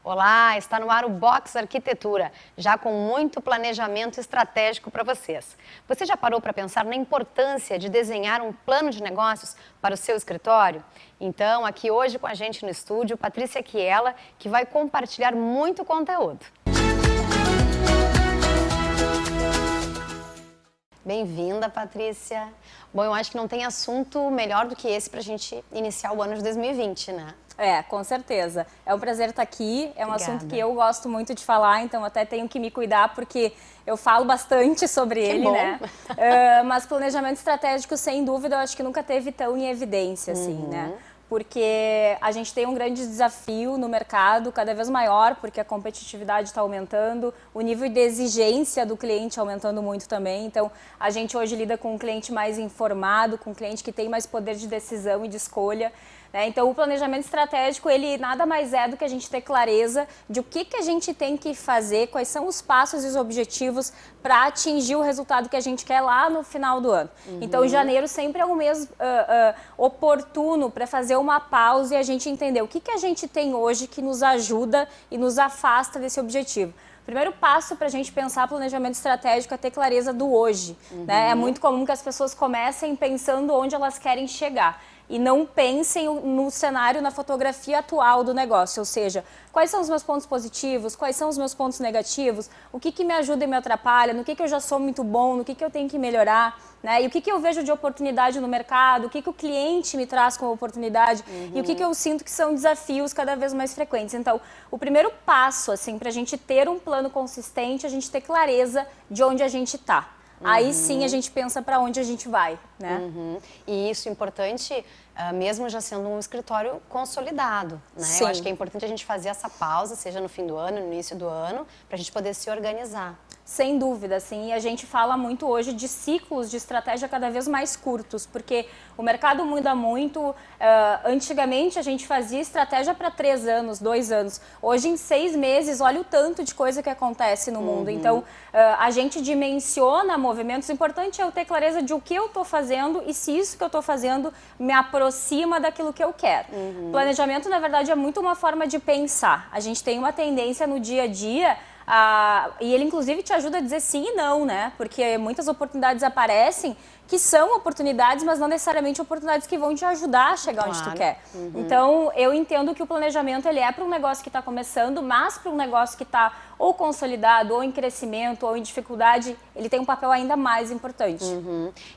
Olá, está no ar o Box Arquitetura, já com muito planejamento estratégico para vocês. Você já parou para pensar na importância de desenhar um plano de negócios para o seu escritório? Então, aqui hoje com a gente no estúdio, Patrícia Chiella, que vai compartilhar muito conteúdo. Bem-vinda, Patrícia. Bom, eu acho que não tem assunto melhor do que esse para a gente iniciar o ano de 2020, né? É, com certeza. É um prazer estar aqui, é um assunto que eu gosto muito de falar, então até tenho que me cuidar porque eu falo bastante sobre ele, né? Mas planejamento estratégico, sem dúvida, eu acho que nunca teve tão em evidência, assim, né? Porque a gente tem um grande desafio no mercado, cada vez maior, porque a competitividade está aumentando, o nível de exigência do cliente aumentando muito também. Então, a gente hoje lida com um cliente mais informado, com um cliente que tem mais poder de decisão e de escolha. Então, o planejamento estratégico, ele nada mais é do que a gente ter clareza de o que a gente tem que fazer, quais são os passos e os objetivos para atingir o resultado que a gente quer lá no final do ano. Então, janeiro sempre é um mês oportuno para fazer uma pausa e a gente entender o que a gente tem hoje que nos ajuda e nos afasta desse objetivo. O primeiro passo para a gente pensar planejamento estratégico é ter clareza do hoje. Né? É muito comum que as pessoas comecem pensando onde elas querem chegar e não pensem no cenário, na fotografia atual do negócio, ou seja, quais são os meus pontos positivos, quais são os meus pontos negativos, o que me ajuda e me atrapalha, no que eu já sou muito bom, no que eu tenho que melhorar, né? E o que eu vejo de oportunidade no mercado, o que o cliente me traz como oportunidade e o que eu sinto que são desafios cada vez mais frequentes. Então, o primeiro passo, assim, para a gente ter um plano consistente, a gente ter clareza de onde a gente está. Aí sim a gente pensa para onde a gente vai, né? E isso é importante, mesmo já sendo um escritório consolidado, né? Sim. Eu acho que é importante a gente fazer essa pausa, seja no fim do ano, no início do ano, para a gente poder se organizar. Sem dúvida, sim. E a gente fala muito hoje de ciclos de estratégia cada vez mais curtos, porque o mercado muda muito. Antigamente a gente fazia estratégia para 3 anos, 2 anos. Hoje em 6 meses, olha o tanto de coisa que acontece no mundo. Então a gente dimensiona movimentos. O importante é eu ter clareza de o que eu estou fazendo e se isso que eu estou fazendo me aproxima daquilo que eu quero. Planejamento, na verdade, é muito uma forma de pensar. A gente tem uma tendência no dia a dia. E ele inclusive te ajuda a dizer sim e não, né? Porque muitas oportunidades aparecem que são oportunidades, mas não necessariamente oportunidades que vão te ajudar a chegar onde tu quer. Então, eu entendo que o planejamento ele é para um negócio que está começando, mas para um negócio que está ou consolidado, ou em crescimento, ou em dificuldade, ele tem um papel ainda mais importante.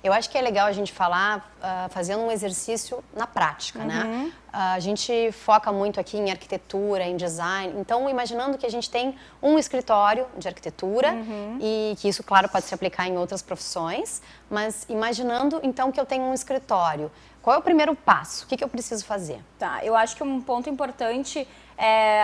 Eu acho que é legal a gente falar fazendo um exercício na prática, né? A gente foca muito aqui em arquitetura, em design, então imaginando que a gente tem um escritório de arquitetura e que isso, claro, pode se aplicar em outras profissões, mas imaginando então que eu tenho um escritório, qual é o primeiro passo? O que eu preciso fazer? Tá, eu acho que um ponto importante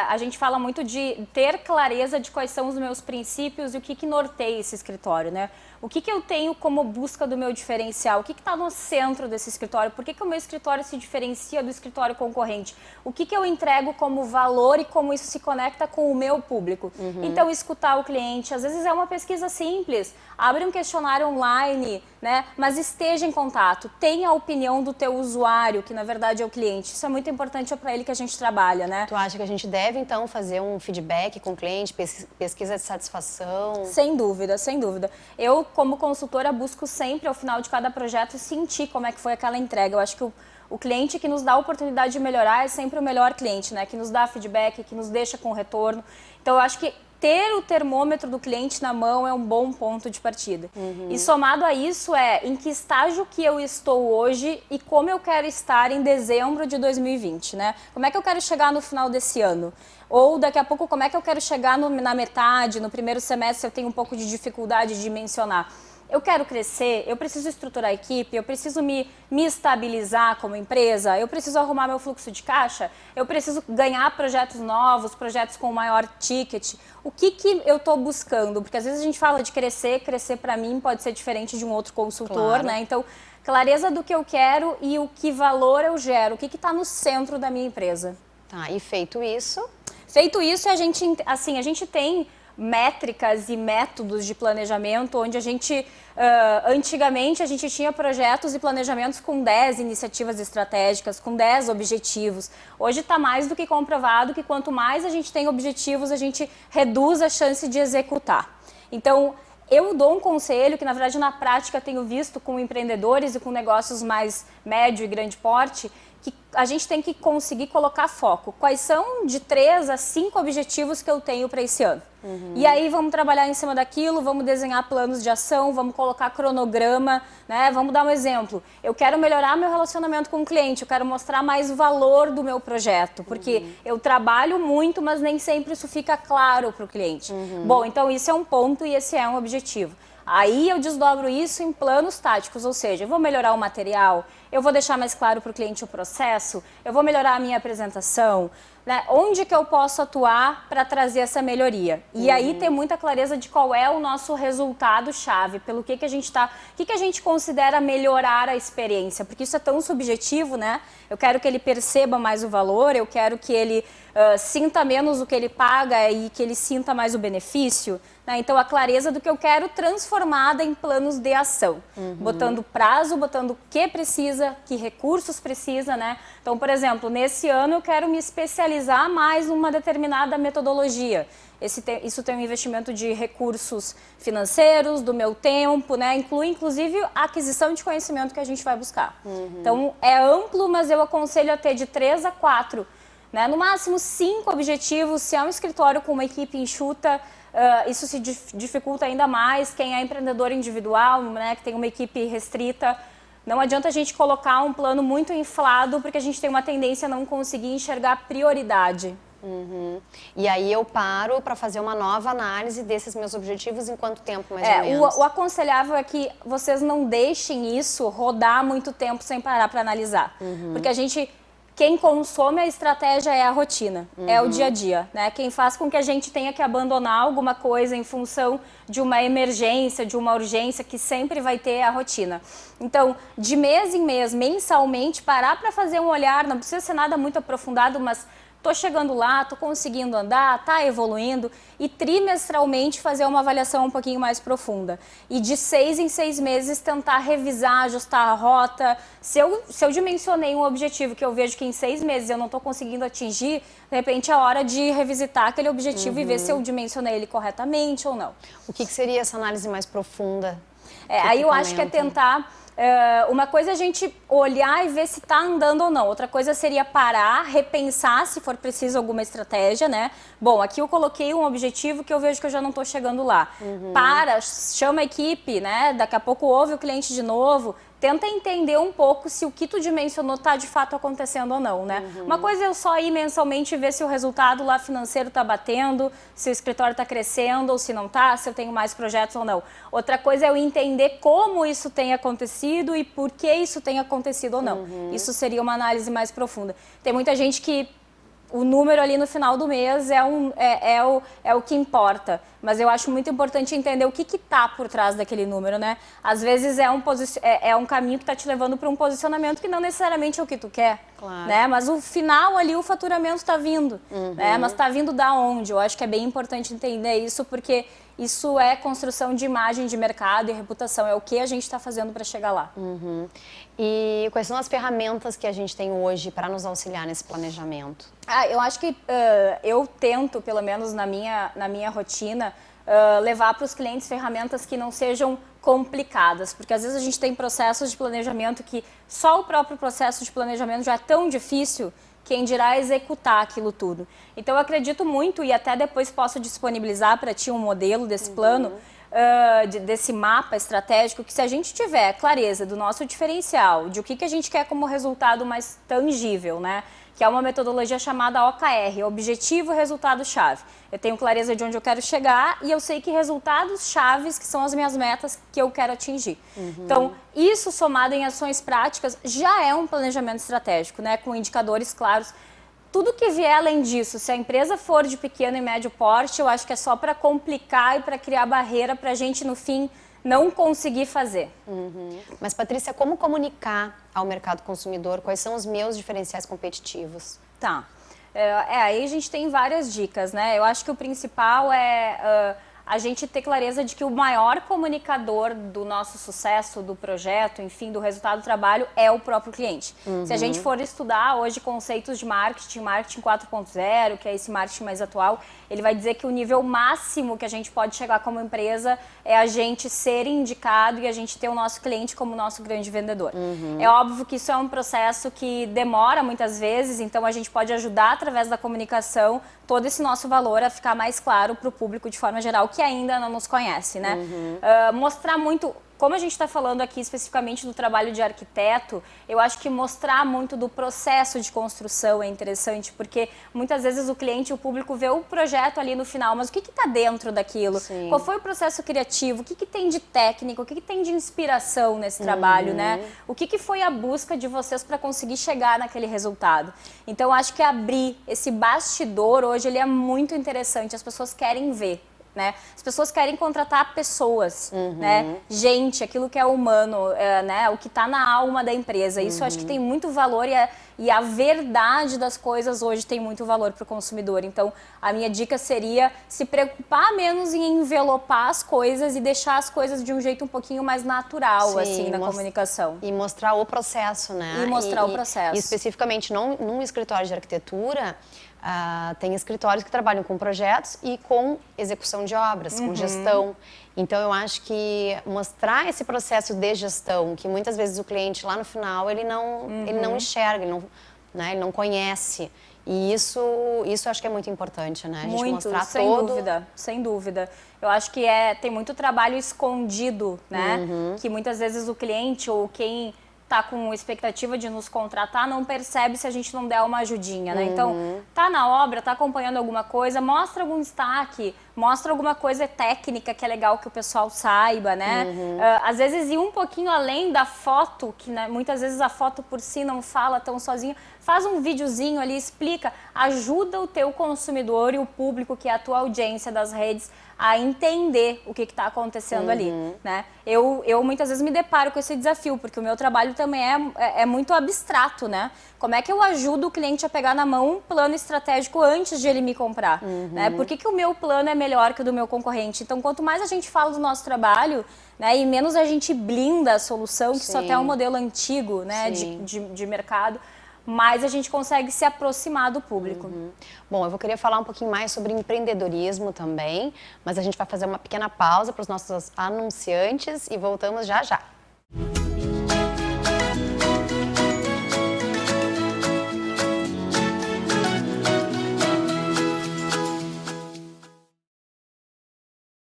a gente fala muito de ter clareza de quais são os meus princípios e o que norteia esse escritório, né? O que eu tenho como busca do meu diferencial? O que está no centro desse escritório? Por que o meu escritório se diferencia do escritório concorrente? O que eu entrego como valor e como isso se conecta com o meu público? Então, escutar o cliente, às vezes é uma pesquisa simples, abre um questionário online, né? Mas esteja em contato, tenha a opinião do teu usuário, que na verdade é o cliente. Isso é muito importante, é para ele que a gente trabalha, né? Tu acha que a gente deve, então, fazer um feedback com o cliente, pesquisa de satisfação? Sem dúvida, sem dúvida. Eu, como consultora, busco sempre, ao final de cada projeto, sentir como é que foi aquela entrega. Eu acho que o cliente que nos dá a oportunidade de melhorar é sempre o melhor cliente, né? Que nos dá feedback, que nos deixa com retorno. Então, eu acho que ter o termômetro do cliente na mão é um bom ponto de partida. E somado a isso em que estágio que eu estou hoje e como eu quero estar em dezembro de 2020, né? Como é que eu quero chegar no final desse ano? Ou daqui a pouco, como é que eu quero chegar na metade, no primeiro semestre eu tenho um pouco de dificuldade de mencionar. Eu quero crescer, eu preciso estruturar a equipe, eu preciso me estabilizar como empresa, eu preciso arrumar meu fluxo de caixa, eu preciso ganhar projetos novos, projetos com maior ticket. O que eu estou buscando? Porque às vezes a gente fala de crescer para mim pode ser diferente de um outro consultor, claro, né? Então, clareza do que eu quero e o que valor eu gero, o que está no centro da minha empresa. Tá, e feito isso? Feito isso, a gente tem métricas e métodos de planejamento, onde a gente, antigamente, a gente tinha projetos e planejamentos com 10 iniciativas estratégicas, com 10 objetivos. Hoje está mais do que comprovado que quanto mais a gente tem objetivos, a gente reduz a chance de executar. Então, eu dou um conselho que, na verdade, na prática tenho visto com empreendedores e com negócios mais médio e grande porte, que a gente tem que conseguir colocar foco. Quais são de 3 a 5 objetivos que eu tenho para esse ano? E aí vamos trabalhar em cima daquilo, vamos desenhar planos de ação, vamos colocar cronograma, né? Vamos dar um exemplo. Eu quero melhorar meu relacionamento com o cliente, eu quero mostrar mais valor do meu projeto, porque eu trabalho muito, mas nem sempre isso fica claro para o cliente. Bom, então isso é um ponto e esse é um objetivo. Aí eu desdobro isso em planos táticos, ou seja, eu vou melhorar o material, eu vou deixar mais claro para o cliente o processo, eu vou melhorar a minha apresentação, né? Onde que eu posso atuar para trazer essa melhoria? E aí ter muita clareza de qual é o nosso resultado-chave, pelo que a gente está, o que a gente considera melhorar a experiência, porque isso é tão subjetivo, né? Eu quero que ele perceba mais o valor, eu quero que ele sinta menos o que ele paga e que ele sinta mais o benefício, né? Então a clareza do que eu quero transformada em planos de ação, botando prazo, botando o que precisa, que recursos precisa, né? Então, por exemplo, nesse ano eu quero me especializar mais numa determinada metodologia. Isso tem um investimento de recursos financeiros, do meu tempo, né? Inclui, inclusive, a aquisição de conhecimento que a gente vai buscar. Então, é amplo, mas eu aconselho a ter de 3 a 4, né? No máximo 5 objetivos. Se é um escritório com uma equipe enxuta, isso se dificulta ainda mais. Quem é empreendedor individual, né? Que tem uma equipe restrita, não adianta a gente colocar um plano muito inflado, porque a gente tem uma tendência a não conseguir enxergar prioridade. E aí eu paro para fazer uma nova análise desses meus objetivos em quanto tempo, mais ou menos? O aconselhável é que vocês não deixem isso rodar muito tempo sem parar para analisar. Porque quem consome a estratégia é a rotina, é o dia a dia, né? Quem faz com que a gente tenha que abandonar alguma coisa em função de uma emergência, de uma urgência que sempre vai ter a rotina. Então, de mês em mês, mensalmente, parar para fazer um olhar, não precisa ser nada muito aprofundado, mas tô chegando lá, tô conseguindo andar, tá evoluindo, e trimestralmente fazer uma avaliação um pouquinho mais profunda. E de 6 em 6 meses tentar revisar, ajustar a rota. Se eu dimensionei um objetivo que eu vejo que em 6 meses eu não tô conseguindo atingir, de repente é hora de revisitar aquele objetivo e ver se eu dimensionei ele corretamente ou não. O que seria essa análise mais profunda? Aí eu acho que é tentar... uma coisa é a gente olhar e ver se está andando ou não. Outra coisa seria parar, repensar se for preciso alguma estratégia, né? Bom, aqui eu coloquei um objetivo que eu vejo que eu já não estou chegando lá. Para, chama a equipe, né? Daqui a pouco ouve o cliente de novo. Tenta entender um pouco se o que tu dimensionou está de fato acontecendo ou não, né? Uma coisa é eu só ir mensalmente e ver se o resultado lá financeiro está batendo, se o escritório está crescendo ou se não está, se eu tenho mais projetos ou não. Outra coisa é eu entender como isso tem acontecido e por que isso tem acontecido ou não. Isso seria uma análise mais profunda. Tem muita gente que o número ali no final do mês é o que importa. Mas eu acho muito importante entender o que está por trás daquele número, né? Às vezes é um caminho que está te levando para um posicionamento que não necessariamente é o que tu quer. Claro. Né? Mas o final ali, o faturamento está vindo. Né? Mas está vindo da onde? Eu acho que é bem importante entender isso, porque isso é construção de imagem de mercado e reputação. É o que a gente está fazendo para chegar lá. E quais são as ferramentas que a gente tem hoje para nos auxiliar nesse planejamento? Eu acho que eu tento, pelo menos na minha rotina, levar para os clientes ferramentas que não sejam complicadas, porque às vezes a gente tem processos de planejamento que só o próprio processo de planejamento já é tão difícil, quem dirá executar aquilo tudo. Então eu acredito muito, e até depois posso disponibilizar para ti um modelo desse plano, desse mapa estratégico, que se a gente tiver clareza do nosso diferencial, de o que a gente quer como resultado mais tangível, né? que é uma metodologia chamada OKR, Objetivo, Resultado, Chave. Eu tenho clareza de onde eu quero chegar e eu sei que resultados chaves, que são as minhas metas que eu quero atingir. Então, isso somado em ações práticas já é um planejamento estratégico, né, com indicadores claros. Tudo que vier além disso, se a empresa for de pequeno e médio porte, eu acho que é só para complicar e para criar barreira para a gente, no fim, não conseguir fazer. Mas, Patrícia, como comunicar ao mercado consumidor quais são os meus diferenciais competitivos? Tá. Aí a gente tem várias dicas, né? Eu acho que o principal é a gente ter clareza de que o maior comunicador do nosso sucesso, do projeto, enfim, do resultado do trabalho é o próprio cliente. Se a gente for estudar hoje conceitos de marketing 4.0, que é esse marketing mais atual, ele vai dizer que o nível máximo que a gente pode chegar como empresa é a gente ser indicado e a gente ter o nosso cliente como nosso grande vendedor. É óbvio que isso é um processo que demora muitas vezes, então a gente pode ajudar através da comunicação todo esse nosso valor a ficar mais claro para o público de forma geral, que ainda não nos conhece, né? Mostrar muito, como a gente está falando aqui especificamente do trabalho de arquiteto, eu acho que mostrar muito do processo de construção é interessante, porque muitas vezes o cliente, o público vê o projeto ali no final, mas o que está dentro daquilo? Sim. Qual foi o processo criativo? O que tem de técnico? O que tem de inspiração nesse trabalho, né? O que foi a busca de vocês para conseguir chegar naquele resultado? Então, eu acho que abrir esse bastidor hoje, ele é muito interessante, as pessoas querem ver. Né? As pessoas querem contratar pessoas, né? Gente, aquilo que é humano, né? O que está na alma da empresa. Isso eu acho que tem muito valor e a verdade das coisas hoje tem muito valor para o consumidor. Então, a minha dica seria se preocupar menos em envelopar as coisas e deixar as coisas de um jeito um pouquinho mais natural, Sim, assim, na comunicação. E mostrar o processo, né? E mostrar o processo. E especificamente num escritório de arquitetura, tem escritórios que trabalham com projetos e com execução de obras, com gestão. Então, eu acho que mostrar esse processo de gestão, que muitas vezes o cliente lá no final, ele não enxerga, ele não conhece. E isso eu acho que é muito importante, né? A gente mostrar sem dúvida. Eu acho que tem muito trabalho escondido, né? Que muitas vezes o cliente ou quem tá com expectativa de nos contratar não percebe se a gente não der uma ajudinha, né? Então, tá na obra, tá acompanhando alguma coisa, mostra algum destaque, mostra alguma coisa técnica que é legal que o pessoal saiba, né? Às vezes ir um pouquinho além da foto, que né, muitas vezes a foto por si não fala tão sozinha, faz um videozinho ali, explica, ajuda o teu consumidor e o público, que é a tua audiência das redes, a entender o que está acontecendo ali, né? Eu muitas vezes me deparo com esse desafio, porque o meu trabalho também é muito abstrato, né? Como é que eu ajudo o cliente a pegar na mão um plano estratégico antes de ele me comprar? Né? Por que o meu plano é melhor que o do meu concorrente? Então, quanto mais a gente fala do nosso trabalho, né, e menos a gente blinda a solução, que isso até é um modelo antigo, né, de mercado, mais a gente consegue se aproximar do público. Bom, eu vou querer falar um pouquinho mais sobre empreendedorismo também, mas a gente vai fazer uma pequena pausa para os nossos anunciantes e voltamos já já.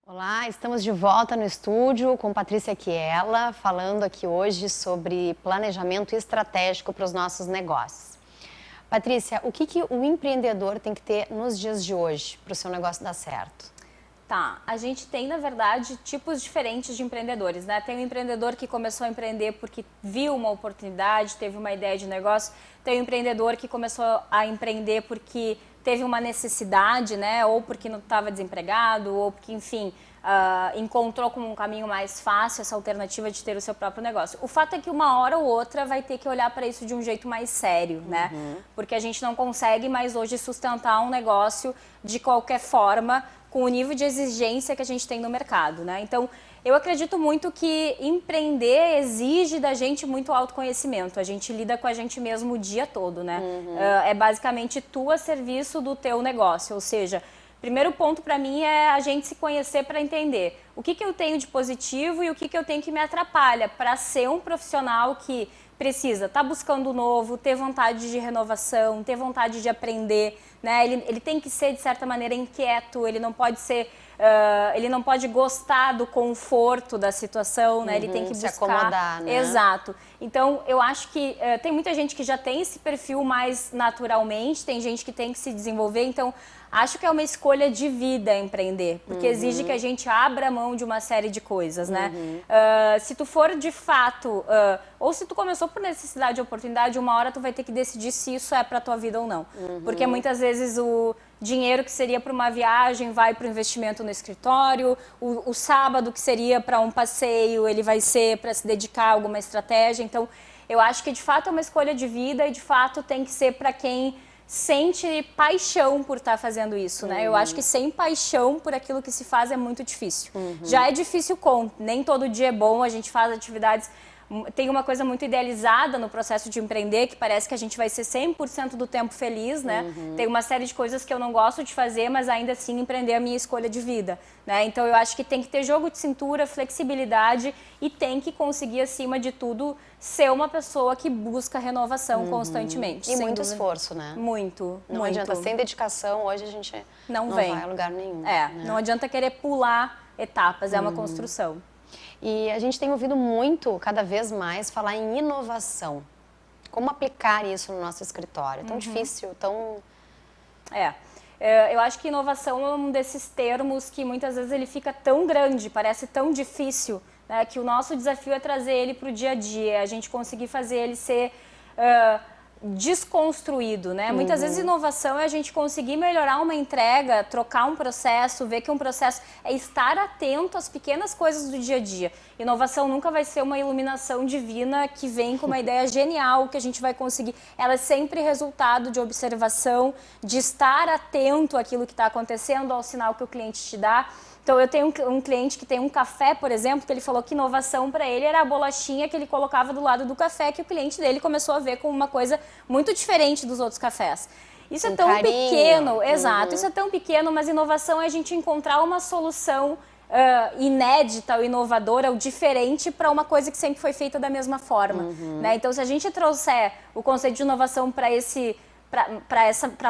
Olá, estamos de volta no estúdio com Patrícia Chiella, falando aqui hoje sobre planejamento estratégico para os nossos negócios. Patrícia, o que o empreendedor tem que ter nos dias de hoje para o seu negócio dar certo? Tá, a gente tem, na verdade, tipos diferentes de empreendedores, né? Tem um empreendedor que começou a empreender porque viu uma oportunidade, teve uma ideia de negócio. Tem um empreendedor que começou a empreender porque teve uma necessidade, né? Ou porque não estava desempregado, ou porque, enfim, encontrou como um caminho mais fácil essa alternativa de ter o seu próprio negócio. O fato é que uma hora ou outra vai ter que olhar para isso de um jeito mais sério, né? Porque a gente não consegue mais hoje sustentar um negócio de qualquer forma com o nível de exigência que a gente tem no mercado, né? Então, eu acredito muito que empreender exige da gente muito autoconhecimento. A gente lida com a gente mesmo o dia todo, né? É basicamente tu a serviço do teu negócio, ou seja, primeiro ponto para mim é a gente se conhecer para entender o que eu tenho de positivo e o que eu tenho que me atrapalha para ser um profissional que precisa estar buscando o novo, ter vontade de renovação, ter vontade de aprender, né? Ele tem que ser, de certa maneira, inquieto, ele não pode ser ele não pode gostar do conforto da situação, né? Ele tem que buscar... se acomodar, né? Exato. Então, eu acho que tem muita gente que já tem esse perfil mais naturalmente, tem gente que tem que se desenvolver, então acho que é uma escolha de vida empreender, porque exige que a gente abra mão de uma série de coisas, né? Se tu for de fato, ou se tu começou por necessidade ou oportunidade, uma hora tu vai ter que decidir se isso é pra tua vida ou não. Porque muitas vezes o dinheiro que seria para uma viagem vai para o investimento no escritório, o sábado que seria para um passeio, ele vai ser para se dedicar a alguma estratégia. Então, eu acho que de fato é uma escolha de vida e de fato tem que ser para quem sente paixão por estar fazendo isso, né? Eu acho que sem paixão por aquilo que se faz é muito difícil. Já é difícil nem todo dia é bom, a gente faz atividades... Tem uma coisa muito idealizada no processo de empreender, que parece que a gente vai ser 100% do tempo feliz, né? Tem uma série de coisas que eu não gosto de fazer, mas ainda assim empreender é a minha escolha de vida, né? Então eu acho que tem que ter jogo de cintura, flexibilidade e tem que conseguir, acima de tudo, ser uma pessoa que busca renovação constantemente. E muito esforço, né? Muito, Não muito. adianta, sem dedicação, hoje a gente não vai a lugar nenhum. É, né? não adianta querer pular etapas, é uma construção. E a gente tem ouvido muito, cada vez mais, falar em inovação. Como aplicar isso no nosso escritório? É tão difícil, tão... Eu acho que inovação é um desses termos que muitas vezes ele fica tão grande, parece tão difícil, né, que o nosso desafio é trazer ele para o dia a dia, a gente conseguir fazer ele ser desconstruído, né? Muitas vezes inovação é a gente conseguir melhorar uma entrega, trocar um processo, ver que um processo é estar atento às pequenas coisas do dia a dia. Inovação nunca vai ser uma iluminação divina que vem com uma ideia genial que a gente vai conseguir. Ela é sempre resultado de observação, de estar atento àquilo que está acontecendo, ao sinal que o cliente te dá. Então, eu tenho um cliente que tem um café, por exemplo, que ele falou que inovação para ele era a bolachinha que ele colocava do lado do café, que o cliente dele começou a ver como uma coisa muito diferente dos outros cafés. Isso é tão pequeno, exato, isso é tão pequeno, mas inovação é a gente encontrar uma solução inédita, ou inovadora, ou diferente para uma coisa que sempre foi feita da mesma forma. Né? Então, se a gente trouxer o conceito de inovação para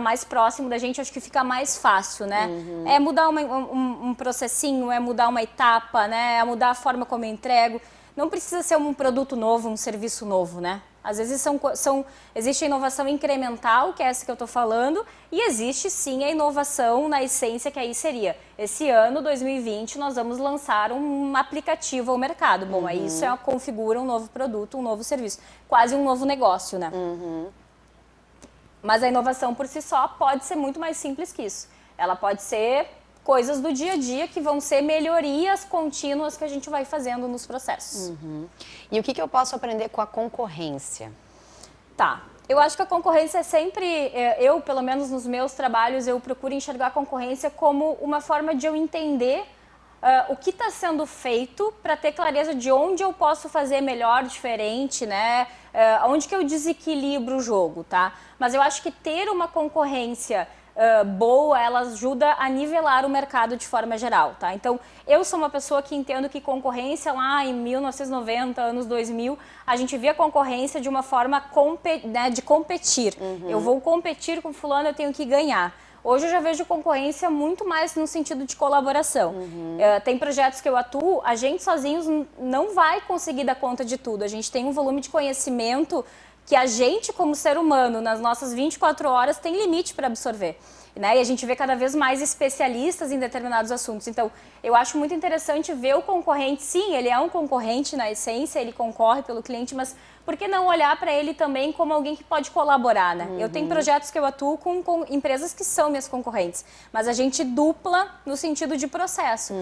mais próximo da gente, acho que fica mais fácil, né? É mudar um processinho, é mudar uma etapa, né? É mudar a forma como eu entrego. Não precisa ser um produto novo, um serviço novo, né? Às vezes existe a inovação incremental, que é essa que eu estou falando, e existe sim a inovação na essência, que aí seria, esse ano, 2020, nós vamos lançar um aplicativo ao mercado. Bom, aí isso configura um novo produto, um novo serviço, quase um novo negócio, né? Mas a inovação por si só pode ser muito mais simples que isso. Ela pode ser coisas do dia a dia que vão ser melhorias contínuas que a gente vai fazendo nos processos. E o que eu posso aprender com a concorrência? Tá. Eu acho que a concorrência é sempre... Eu, pelo menos nos meus trabalhos, eu procuro enxergar a concorrência como uma forma de eu entender o que está sendo feito para ter clareza de onde eu posso fazer melhor, diferente, né? Onde que eu desequilibro o jogo, tá? Mas eu acho que ter uma concorrência boa, ela ajuda a nivelar o mercado de forma geral, tá? Então, eu sou uma pessoa que entendo que concorrência lá em 1990, anos 2000, a gente via concorrência de uma forma de competir. Eu vou competir com fulano, eu tenho que ganhar. Hoje eu já vejo concorrência muito mais no sentido de colaboração. Tem projetos que eu atuo, a gente sozinhos não vai conseguir dar conta de tudo. A gente tem um volume de conhecimento que a gente, como ser humano, nas nossas 24 horas, tem limite para absorver. Né? E a gente vê cada vez mais especialistas em determinados assuntos. Então, eu acho muito interessante ver o concorrente. Sim, ele é um concorrente na essência, ele concorre pelo cliente, mas por que não olhar para ele também como alguém que pode colaborar, né? Eu tenho projetos que eu atuo com empresas que são minhas concorrentes, mas a gente dupla no sentido de processo.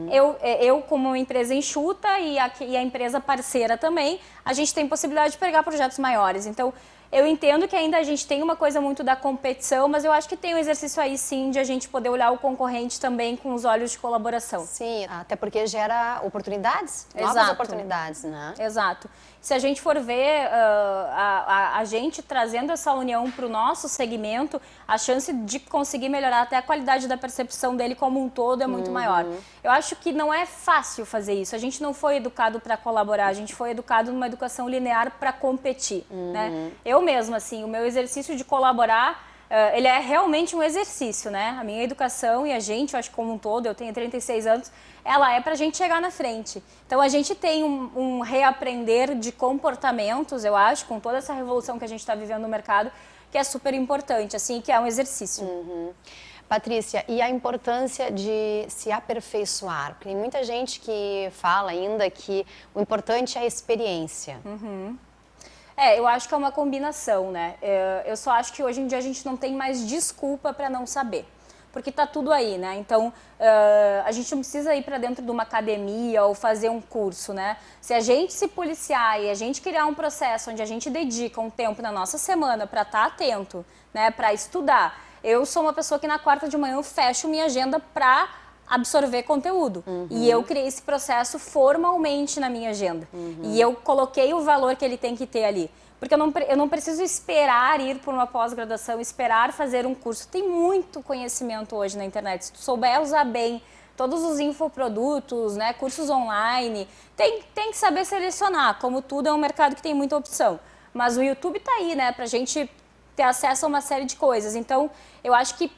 Eu como uma empresa enxuta e a empresa parceira também, a gente tem possibilidade de pegar projetos maiores. Então, eu entendo que ainda a gente tem uma coisa muito da competição, mas eu acho que tem um exercício aí sim de a gente poder olhar o concorrente também com os olhos de colaboração. Sim, até porque gera oportunidades, novas oportunidades, né? Exato. Se a gente for ver a gente trazendo essa união para o nosso segmento, a chance de conseguir melhorar até a qualidade da percepção dele como um todo é muito maior. Eu acho que não é fácil fazer isso. A gente não foi educado para colaborar, a gente foi educado numa educação linear para competir, né? Eu mesma, assim, o meu exercício de colaborar ele é realmente um exercício, né? A minha educação e a gente, eu acho que como um todo, eu tenho 36 anos, ela é pra gente chegar na frente. Então a gente tem um reaprender de comportamentos, eu acho, com toda essa revolução que a gente está vivendo no mercado, que é super importante, assim, que é um exercício. Patrícia, e a importância de se aperfeiçoar? Porque tem muita gente que fala ainda que o importante é a experiência. Eu acho que é uma combinação, né? Eu só acho que hoje em dia a gente não tem mais desculpa para não saber. Porque tá tudo aí, né? Então, a gente não precisa ir para dentro de uma academia ou fazer um curso, né? Se a gente se policiar e a gente criar um processo onde a gente dedica um tempo na nossa semana para estar atento, né? Para estudar. Eu sou uma pessoa que na quarta de manhã eu fecho minha agenda para absorver conteúdo. E eu criei esse processo formalmente na minha agenda. E eu coloquei o valor que ele tem que ter ali. Porque eu não preciso esperar ir por uma pós-graduação, esperar fazer um curso. Tem muito conhecimento hoje na internet. Se tu souber usar bem todos os infoprodutos, né, cursos online, tem que saber selecionar. Como tudo, é um mercado que tem muita opção. Mas o YouTube tá aí, né, pra gente ter acesso a uma série de coisas. Então, eu acho que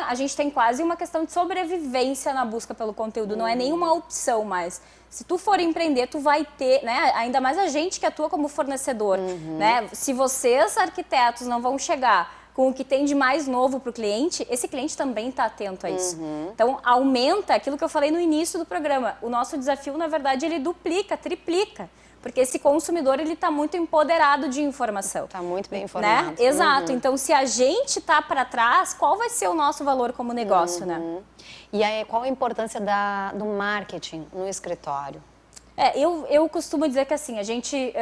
a gente tem quase uma questão de sobrevivência na busca pelo conteúdo, não é nenhuma opção mais. Se tu for empreender, tu vai ter, né? Ainda mais a gente que atua como fornecedor, né? Se vocês, arquitetos, não vão chegar com o que tem de mais novo para o cliente, esse cliente também está atento a isso. Então, aumenta aquilo que eu falei no início do programa. O nosso desafio, na verdade, ele duplica, triplica. Porque esse consumidor, ele está muito empoderado de informação. Está muito bem informado. Né? Exato. Então, se a gente está para trás, qual vai ser o nosso valor como negócio, né? E aí, qual a importância do marketing no escritório? Eu costumo dizer que assim, a gente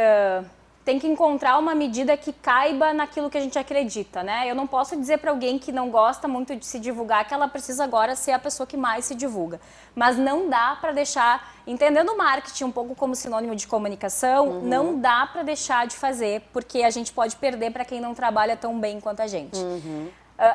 tem que encontrar uma medida que caiba naquilo que a gente acredita, né? Eu não posso dizer para alguém que não gosta muito de se divulgar que ela precisa agora ser a pessoa que mais se divulga. Mas não dá para deixar, entendendo o marketing um pouco como sinônimo de comunicação, não dá para deixar de fazer, porque a gente pode perder para quem não trabalha tão bem quanto a gente.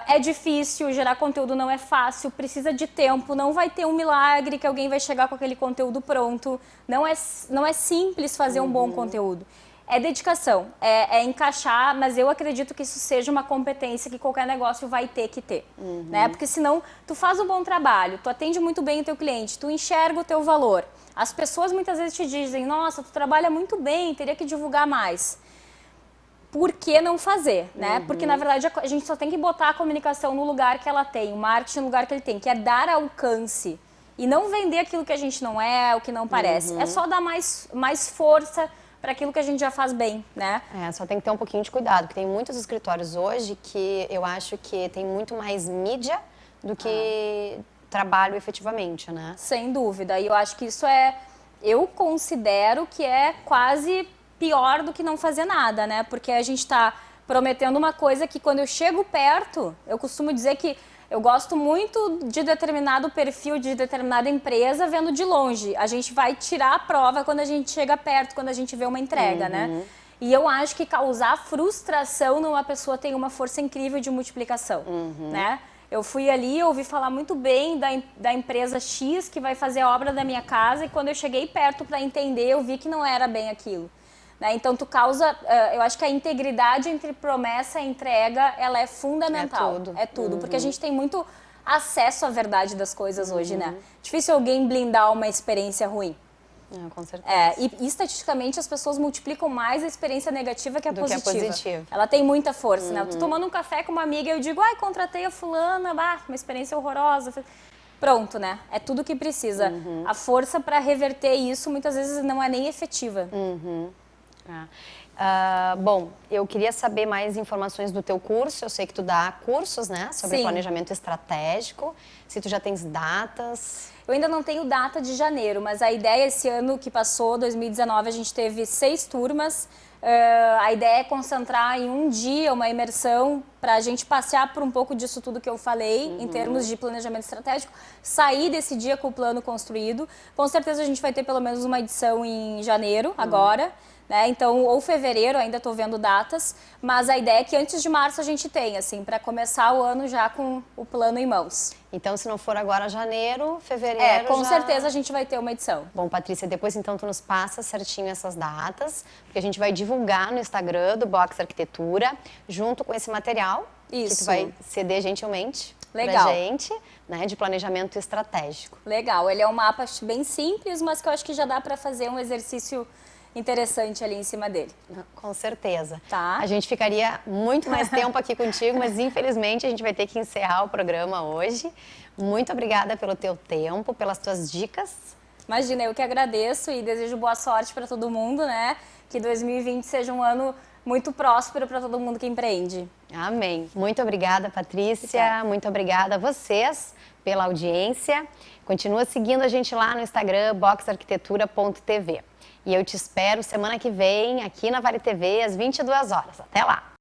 É difícil, gerar conteúdo não é fácil, precisa de tempo, não vai ter um milagre que alguém vai chegar com aquele conteúdo pronto. Não é simples fazer um bom conteúdo. É dedicação, é encaixar, mas eu acredito que isso seja uma competência que qualquer negócio vai ter que ter, né? Porque senão tu faz um bom trabalho, tu atende muito bem o teu cliente, tu enxerga o teu valor. As pessoas muitas vezes te dizem, nossa, tu trabalha muito bem, teria que divulgar mais. Por que não fazer, né? Porque, na verdade, a gente só tem que botar a comunicação no lugar que ela tem, o marketing no lugar que ele tem, que é dar alcance. E não vender aquilo que a gente não é, o que não parece. É só dar mais força para aquilo que a gente já faz bem, né? Só tem que ter um pouquinho de cuidado, porque tem muitos escritórios hoje que eu acho que tem muito mais mídia do que trabalho efetivamente, né? Sem dúvida. E eu acho que isso eu considero que é quase pior do que não fazer nada, né? Porque a gente está prometendo uma coisa que quando eu chego perto, eu costumo dizer que eu gosto muito de determinado perfil, de determinada empresa, vendo de longe. A gente vai tirar a prova quando a gente chega perto, quando a gente vê uma entrega, né? E eu acho que causar frustração numa pessoa tem uma força incrível de multiplicação, né? Eu fui ali, ouvi falar muito bem da empresa X que vai fazer a obra da minha casa e quando eu cheguei perto para entender, eu vi que não era bem aquilo. Né? Então, tu causa... eu acho que a integridade entre promessa e entrega, ela é fundamental. É tudo. Porque a gente tem muito acesso à verdade das coisas hoje, né? Difícil alguém blindar uma experiência ruim. Com certeza. E estatisticamente, as pessoas multiplicam mais a experiência negativa que a positiva. Que a positiva. Ela tem muita força, né? Eu tô tomando um café com uma amiga e eu digo, contratei a fulana, uma experiência horrorosa. Pronto, né? É tudo que precisa. A força para reverter isso, muitas vezes, não é nem efetiva. Bom, eu queria saber mais informações do teu curso. Eu sei que tu dá cursos, né? Sobre planejamento estratégico. Se tu já tens datas... Eu ainda não tenho data de janeiro, mas a ideia esse ano que passou, 2019, a gente teve 6 turmas. A ideia é concentrar em um dia uma imersão para a gente passear por um pouco disso tudo que eu falei, em termos de planejamento estratégico, sair desse dia com o plano construído. Com certeza a gente vai ter pelo menos uma edição em janeiro, agora. Né? Então, ou fevereiro, ainda estou vendo datas, mas a ideia é que antes de março a gente tenha, assim, para começar o ano já com o plano em mãos. Então, se não for agora janeiro, fevereiro com certeza a gente vai ter uma edição. Bom, Patrícia, depois então tu nos passa certinho essas datas, porque a gente vai divulgar no Instagram do Box Arquitetura, junto com esse material, que tu Isso. vai ceder gentilmente Legal. pra gente, né, de planejamento estratégico. Legal, ele é um mapa bem simples, mas que eu acho que já dá para fazer um exercício interessante ali em cima dele. Com certeza. Tá. A gente ficaria muito mais tempo aqui contigo, mas infelizmente a gente vai ter que encerrar o programa hoje. Muito obrigada pelo teu tempo, pelas tuas dicas. Imagina, eu que agradeço e desejo boa sorte para todo mundo, né? Que 2020 seja um ano muito próspero para todo mundo que empreende. Amém. Muito obrigada, Patrícia. Muito obrigada a vocês pela audiência. Continua seguindo a gente lá no Instagram, boxarquitetura.tv. E eu te espero semana que vem aqui na Vale TV às 22 horas. Até lá!